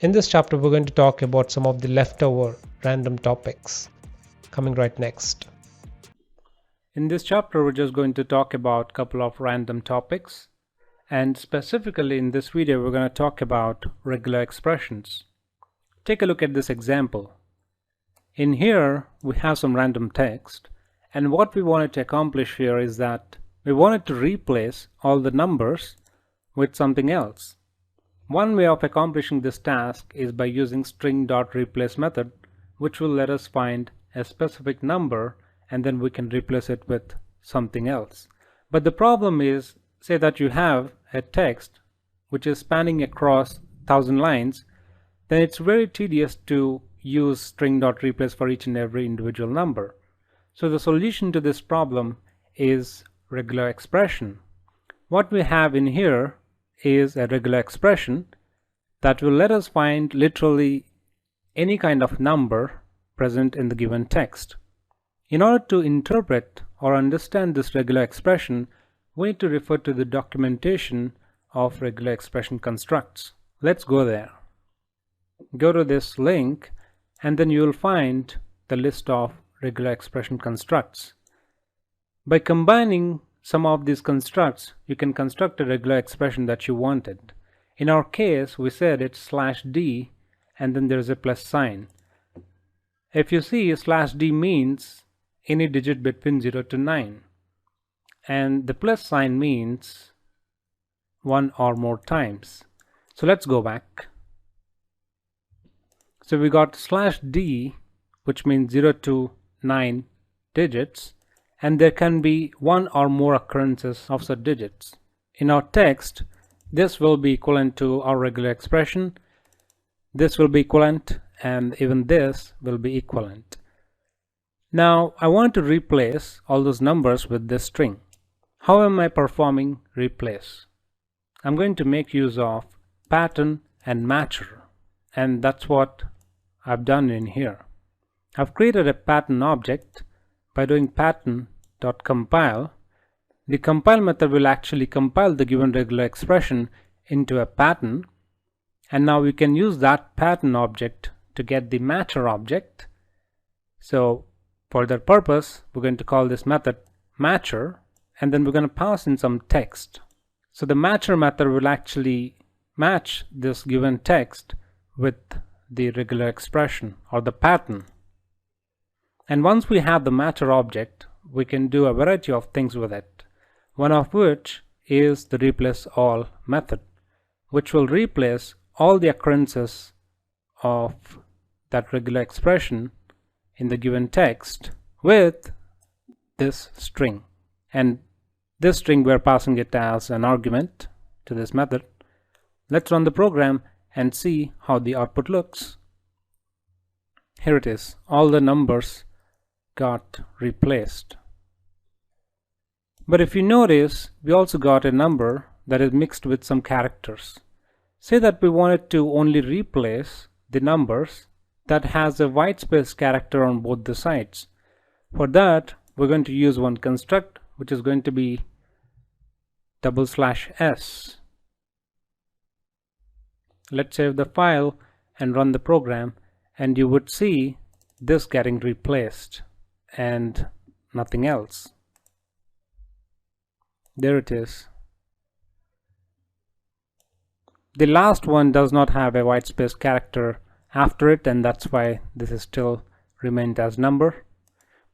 In this chapter, we're going to talk about some of the leftover random topics. Coming right next. In this chapter, we're just going to talk about a couple of random topics. And specifically in this video, we're going to talk about regular expressions. Take a look at this example. In here, we have some random text. And what we wanted to accomplish here is that we wanted to replace all the numbers with something else. One way of accomplishing this task is by using string.replace method, which will let us find a specific number and then we can replace it with something else. But the problem is, say that you have a text which is spanning across 1000 lines, then it's very tedious to use string.replace for each and every individual number. So the solution to this problem is regular expression. What we have in here is a regular expression that will let us find literally any kind of number present in the given text. In order to interpret or understand this regular expression, we need to refer to the documentation of regular expression constructs. Let's go there. Go to this link and then you will find the list of regular expression constructs. By combining some of these constructs, you can construct a regular expression that you wanted. In our case, we said it's /d and then there's a plus sign. If you see, /d means any digit between 0 to 9. And the plus sign means one or more times. So let's go back. So we got /d, which means 0 to 9 digits. And there can be one or more occurrences of such digits. In our text, this will be equivalent to our regular expression, this will be equivalent, and even this will be equivalent. Now I want to replace all those numbers with this string. How am I performing replace? I'm going to make use of pattern and matcher, and that's what I've done in here. I've created a pattern object. By doing pattern.compile, the compile method will actually compile the given regular expression into a pattern, and now we can use that pattern object to get the matcher object. So for that purpose, we're going to call this method matcher, and then we're going to pass in some text. So the matcher method will actually match this given text with the regular expression or the pattern. And once we have the matcher object, we can do a variety of things with it. One of which is the replace all method, which will replace all the occurrences of that regular expression in the given text with this string. And this string, we're passing it as an argument to this method. Let's run the program and see how the output looks. Here it is. All the numbers got replaced. But if you notice, we also got a number that is mixed with some characters. Say that we wanted to only replace the numbers that has a white space character on both the sides. For that, we're going to use one construct, which is going to be /s. Let's save the file and run the program, and you would see this getting replaced and nothing else. There it is. The last one does not have a white space character after it, and that's why this is still remained as number.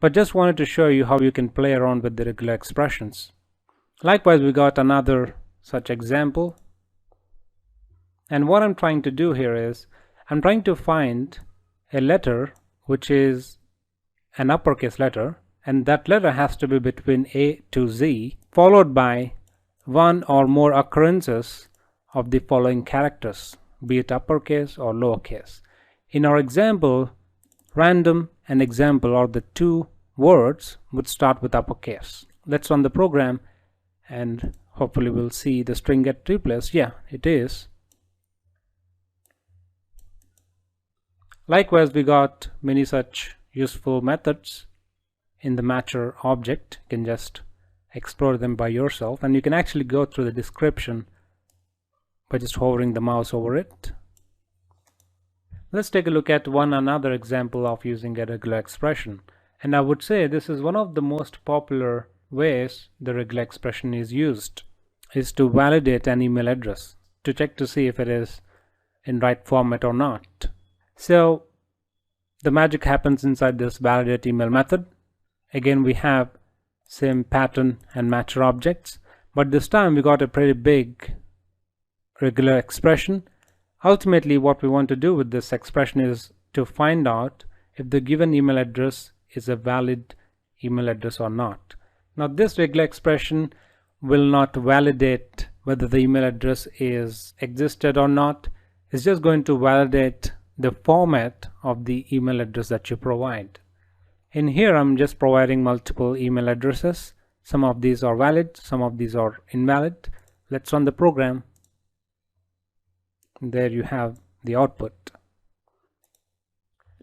But just wanted to show you how you can play around with the regular expressions. Likewise, we got another such example. And what I'm trying to do here is, I'm trying to find a letter which is an uppercase letter, and that letter has to be between A to Z, followed by one or more occurrences of the following characters, be it uppercase or lowercase. In our example, random and example, or the two words, would start with uppercase. Let's run the program and hopefully we'll see the string get replaced. Yeah, it is. Likewise, we got many such useful methods in the matcher object. You can just explore them by yourself, and you can actually go through the description by just hovering the mouse over it. Let's take a look at another example of using a regular expression. And I would say this is one of the most popular ways the regular expression is used, is to validate an email address, to check to see if it is in right format or not. So the magic happens inside this validate email method. Again, we have same pattern and matcher objects, but this time we got a pretty big regular expression. Ultimately, what we want to do with this expression is to find out if the given email address is a valid email address or not. Now, this regular expression will not validate whether the email address is existed or not. It's just going to validate the format of the email address that you provide. In here, I'm just providing multiple email addresses. Some of these are valid, some of these are invalid. Let's run the program. There you have the output.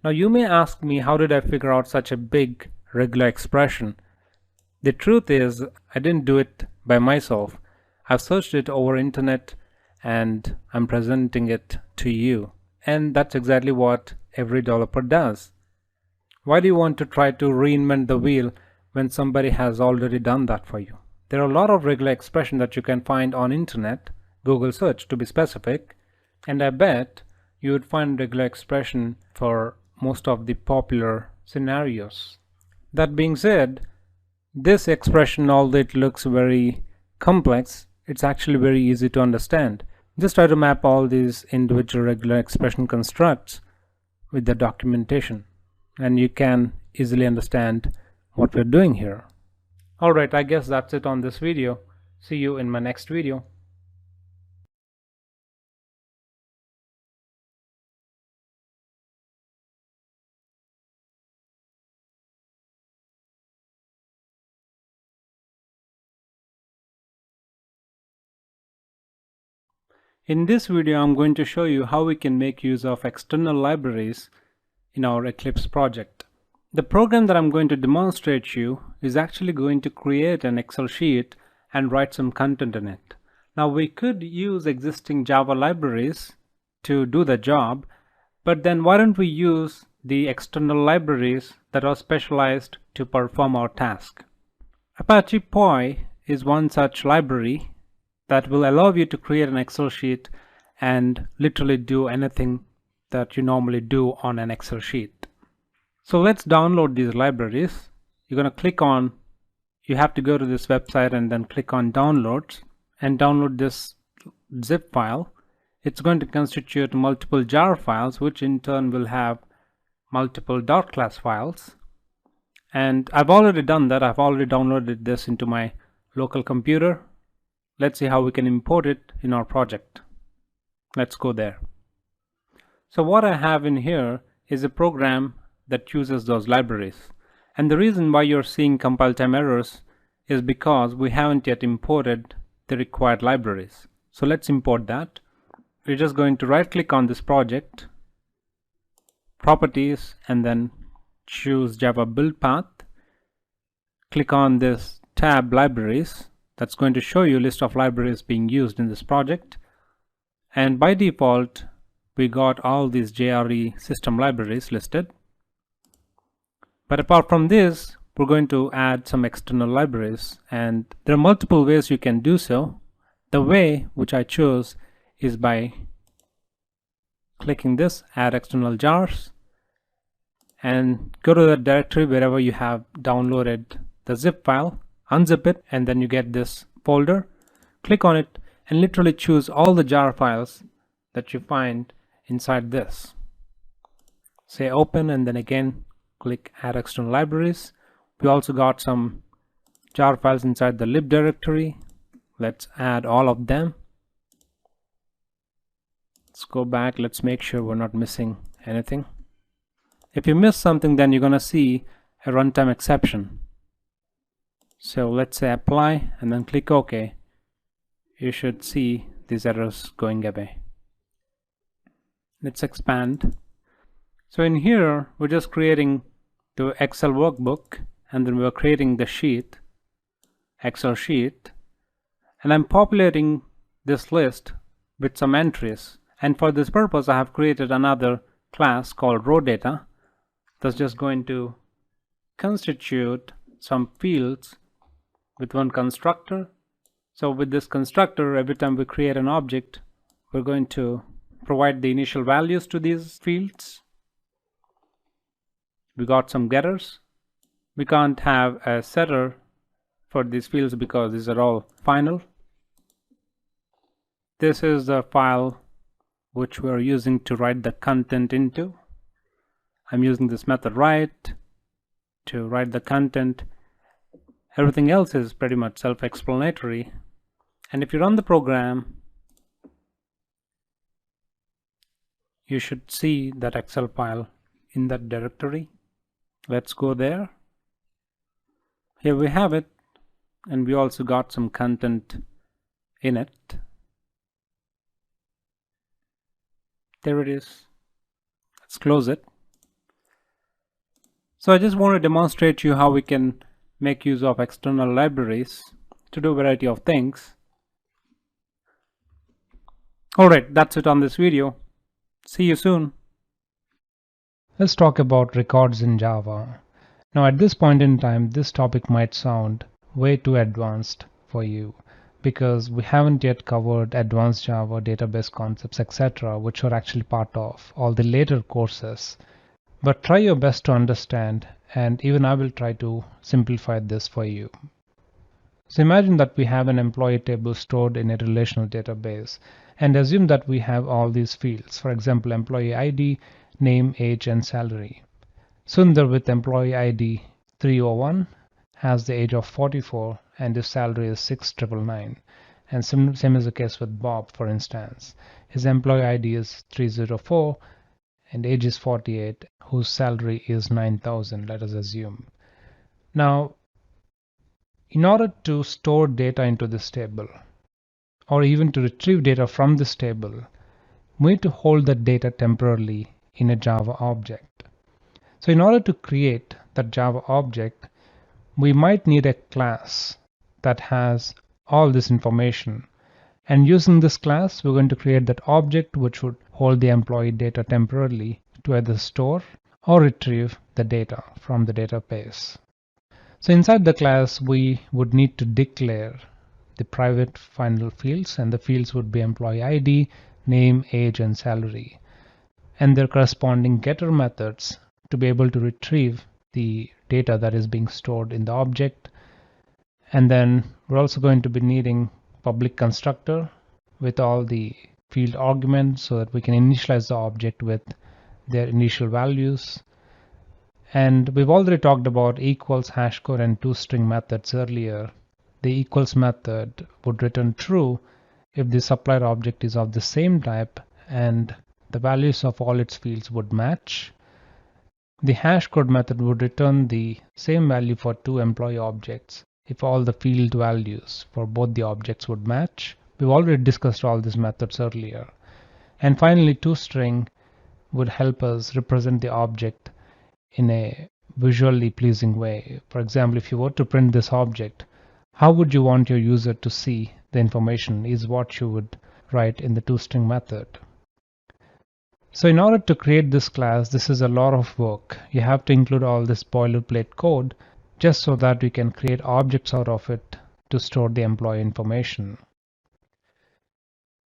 Now you may ask me, how did I figure out such a big regular expression? The truth is, I didn't do it by myself. I've searched it over internet and I'm presenting it to you. And that's exactly what every developer does. Why do you want to try to reinvent the wheel when somebody has already done that for you? There are a lot of regular expressions that you can find on internet, Google search to be specific, and I bet you would find regular expression for most of the popular scenarios. That being said, this expression, although it looks very complex, it's actually very easy to understand. Just try to map all these individual regular expression constructs with the documentation, and you can easily understand what we're doing here. Alright, I guess that's it on this video. See you in my next video. In this video, I'm going to show you how we can make use of external libraries in our Eclipse project. The program that I'm going to demonstrate you is actually going to create an Excel sheet and write some content in it. Now we could use existing Java libraries to do the job, but then why don't we use the external libraries that are specialized to perform our task? Apache Poi is one such library that will allow you to create an Excel sheet and literally do anything that you normally do on an Excel sheet. So let's download these libraries. You're going to click on, you have to go to this website and then click on downloads and download this zip file. It's going to constitute multiple jar files, which in turn will have multiple .class files. And I've already done that. I've already downloaded this into my local computer. Let's see how we can import it in our project. Let's go there. So what I have in here is a program that uses those libraries. And the reason why you're seeing compile time errors is because we haven't yet imported the required libraries. So let's import that. We're just going to right click on this project, properties, and then choose Java build path. Click on this tab libraries. That's going to show you a list of libraries being used in this project. And by default, we got all these JRE system libraries listed. But apart from this, we're going to add some external libraries. And there are multiple ways you can do so. The way which I chose is by clicking this, add external jars, and go to the directory wherever you have downloaded the zip file. Unzip it, and then you get this folder. Click on it and literally choose all the jar files that you find inside this. Say open, and then again click add external libraries. We also got some jar files inside the lib directory. Let's add all of them. Let's go back. Let's make sure we're not missing anything. If you miss something, then you're gonna see a runtime exception. So let's say apply and then click OK. You should see these errors going away. Let's expand. So in here, we're just creating the Excel workbook, and then we're creating the sheet, Excel sheet, and I'm populating this list with some entries. And for this purpose, I have created another class called row data that's just going to constitute some fields with one constructor. So with this constructor, every time we create an object, we're going to provide the initial values to these fields. We got some getters. We can't have a setter for these fields because these are all final. This is the file which we're using to write the content into. I'm using this method write to write the content. Everything else is pretty much self-explanatory. And if you run the program, you should see that Excel file in that directory. Let's go there. Here we have it, and we also got some content in it. There it is. Let's close it. So I just want to demonstrate to you how we can make use of external libraries to do a variety of things. Alright, that's it on this video. See you soon. Let's talk about records in Java. Now at this point in time, this topic might sound way too advanced for you because we haven't yet covered advanced Java database concepts, etc., which are actually part of all the later courses. But try your best to understand, and even I will try to simplify this for you. So imagine that we have an employee table stored in a relational database, and assume that we have all these fields. For example, employee ID, name, age, and salary. Sundar with employee ID 301 has the age of 44 and his salary is 6,999. And same is the case with Bob, for instance. His employee ID is 304 and age is 48, whose salary is 9,000, let us assume. Now, in order to store data into this table, or even to retrieve data from this table, we need to hold that data temporarily in a Java object. So in order to create that Java object, we might need a class that has all this information. And using this class, we're going to create that object which would hold the employee data temporarily to either store or retrieve the data from the database. So inside the class, we would need to declare the private final fields, and the fields would be employee ID, name, age, and salary, and their corresponding getter methods to be able to retrieve the data that is being stored in the object. And then we're also going to be needing public constructor with all the field arguments so that we can initialize the object with their initial values. And we've already talked about equals, hashcode, and toString methods earlier. The equals method would return true if the supplier object is of the same type and the values of all its fields would match. The hashcode method would return the same value for two employee objects if all the field values for both the objects would match. We've already discussed all these methods earlier. And finally, toString would help us represent the object in a visually pleasing way. For example, if you were to print this object, how would you want your user to see the information is what you would write in the toString method. So in order to create this class, this is a lot of work. You have to include all this boilerplate code just so that we can create objects out of it to store the employee information.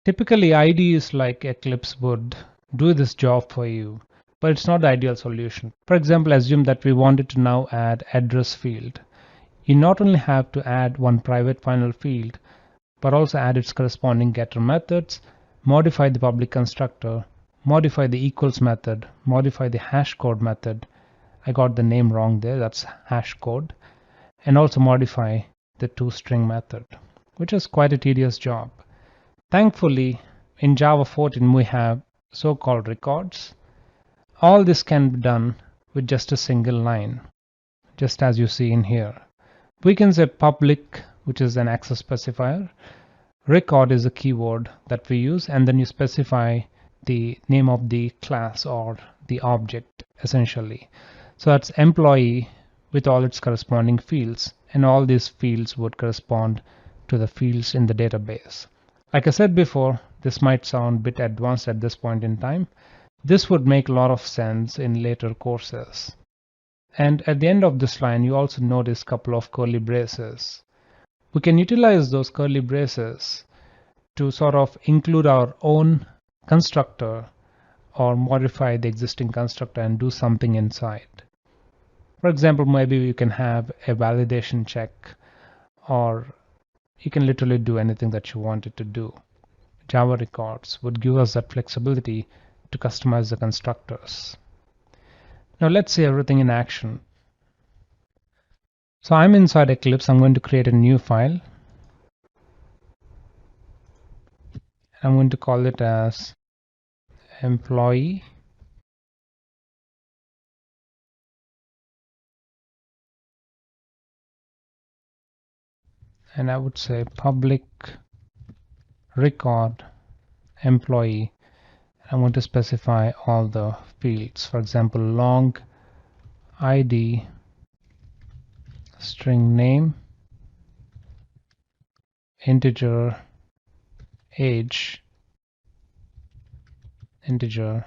Typically, IDEs like Eclipse would do this job for you, but it's not the ideal solution. For example, assume that we wanted to now add address field. You not only have to add one private final field, but also add its corresponding getter methods, modify the public constructor, modify the equals method, modify the hashcode method. I got the name wrong there, that's hashcode, and also modify the toString method, which is quite a tedious job. Thankfully, in Java 14 we have so-called records. All this can be done with just a single line, just as you see in here. We can say public, which is an access specifier. Record is a keyword that we use, and then you specify the name of the class or the object essentially. So that's employee with all its corresponding fields, and all these fields would correspond to the fields in the database. Like I said before, this might sound a bit advanced at this point in time, This would make a lot of sense in later courses. And at the end of this line, you also notice a couple of curly braces. We can utilize those curly braces to sort of include our own constructor or modify the existing constructor and do something inside. For example, maybe you can have a validation check, or you can literally do anything that you want it to do. Java records would give us that flexibility to customize the constructors. Now let's see everything in action. So I'm inside Eclipse. I'm going to create a new file. I'm going to call it as employee and I would say public record employee. I'm going to specify all the fields. For example, long ID, string name, integer age, integer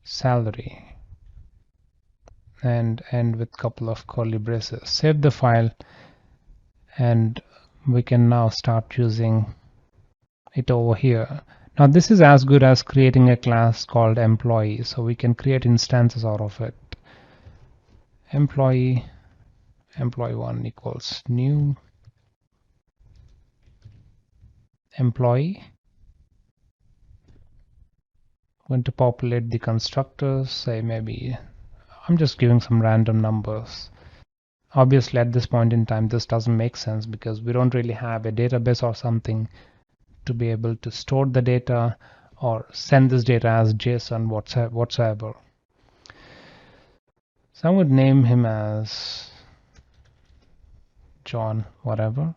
salary, and end with couple of curly braces. Save the file, and we can now start using it over here. Now this is as good as creating a class called employee, so we can create instances out of it. Employee employee1 equals new employee. I'm going to populate the constructors, say maybe I'm just giving some random numbers. Obviously at this point in time this doesn't make sense because we don't really have a database or something to be able to store the data or send this data as JSON whatsoever. So I would name him as John whatever.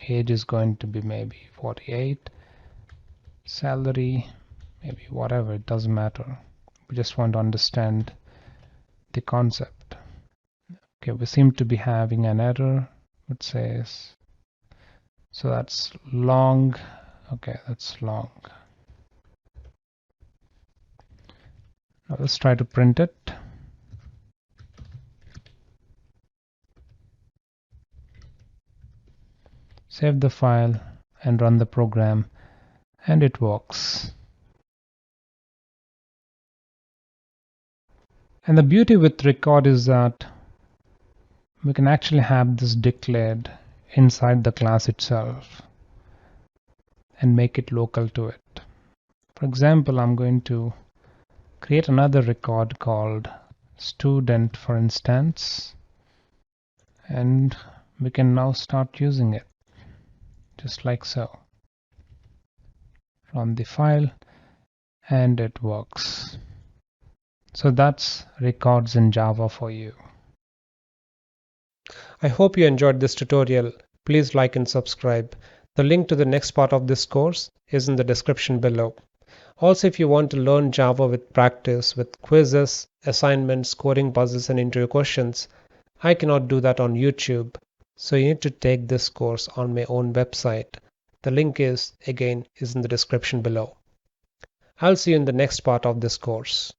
Age is going to be maybe 48. Salary maybe whatever, it doesn't matter. We just want to understand the concept. Okay, we seem to be having an error. It says, so that's long. Okay, that's long. Now let's try to print it. Save the file and run the program, and it works. And the beauty with record is that we can actually have this declared inside the class itself and make it local to it. For example, I'm going to create another record called student, for instance, and we can now start using it just like so. Run the file and it works. So that's records in Java for you. I hope you enjoyed this tutorial. Please like and subscribe. The link to the next part of this course is in the description below. Also, if you want to learn Java with practice, with quizzes, assignments, coding puzzles, and interview questions, I cannot do that on YouTube. So you need to take this course on my own website. The link is in the description below. I'll see you in the next part of this course.